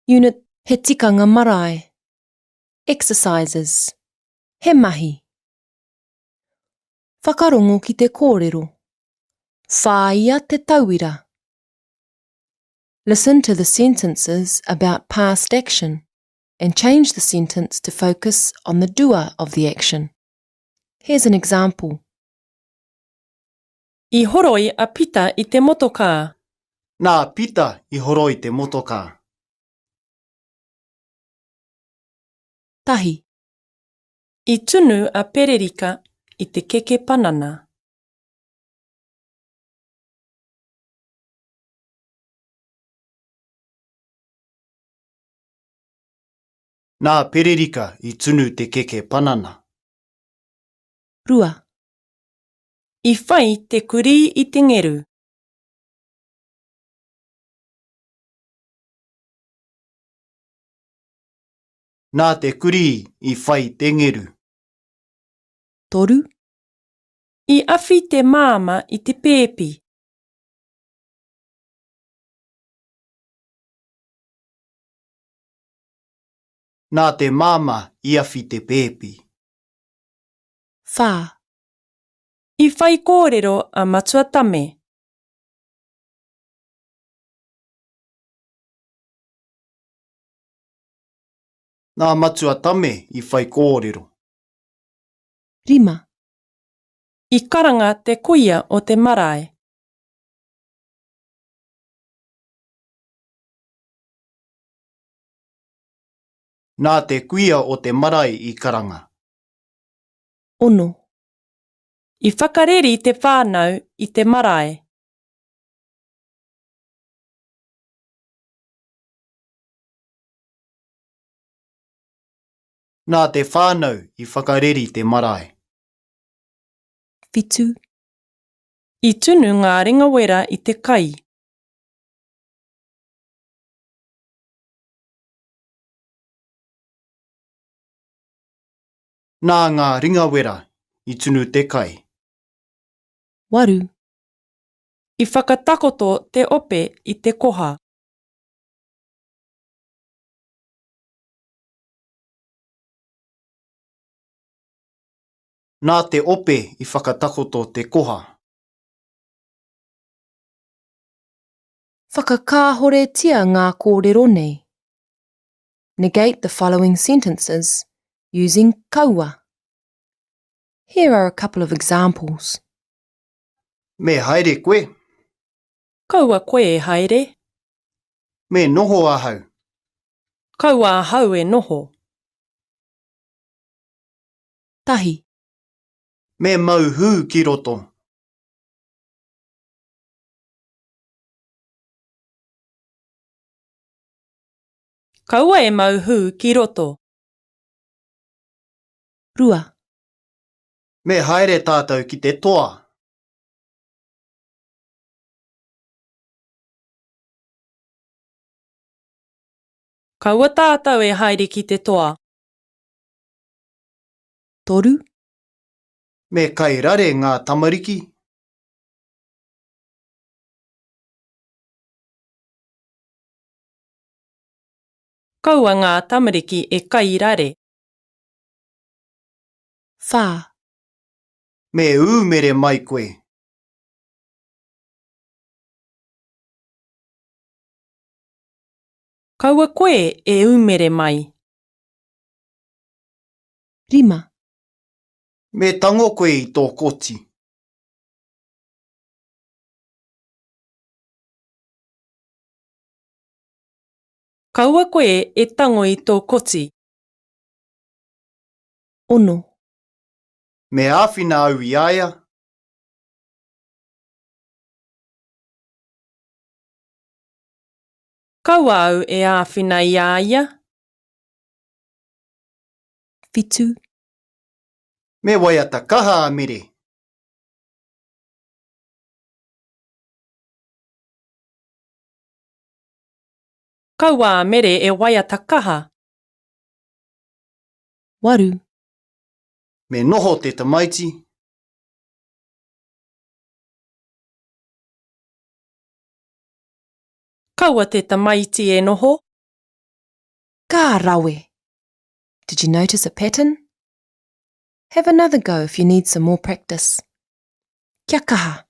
Unit He tikanga marae. Exercises. He mahi. Whakarongo ki te kōrero. Whāia te tauira. Listen to the sentences about past action and change the sentence to focus on the doer of the action. Here's an example. I horoi a pita I te motokaa. Nā pita I horoi te motokaa. Tahi. I tunu a pererika I te keke panana. Nā pererika I tunu te keke panana. Rua. I whai te kuri I te ngeru. Nā te kuri I whai te ngeru. Toru. I awhi te māma I te pēpi. Nā te māma I awhi te pēpi. Whā. I whai kōrero a matua tame. Nā matua tame I whai kōrero. Rima. I karanga te kuia o te marae. Nā te kuia o te marae I karanga. Ono. I whakareri te whānau I te marae. Nā te whānau I whakareri te marae. Whitu. I tunu ngā ringa wera I te kai. Nā ngā ringawera I tunu te kai. Waru. I whakatakoto te ope I te koha. Nā te ope I whakatakoto te koha. Whakakāhoretia ngā kōrero nei. Negate the following sentences using kaua. Here are a couple of examples. Me haere koe. Kaua koe haere. Me noho ahau. Kaua hau e noho. Tahi. Me mau hū ki roto. Kaua e mau hū ki roto. Rua. Me haere tātou ki te toa. Kaua tātou e haere ki te toa. Toru. Me kai rare ngā tamariki. Kaua ngā tamariki e kai rare. Whā. Me ūmere mai koe. Kaua koe e umere mai. Rima. Me tango koe I tō koti. Kaua koe e tango I tō koti. Ono. Me āwhina au I aia. Kaua au e āwhina I aia. Whitu. Me waiata kaha a mere. Kaua a mere e waiata kaha. Waru. Me noho te tamaiti. Kaua te tamaiti e noho. Ka rawe. Did you notice a pattern? Have another go if you need some more practice. Kia kaha.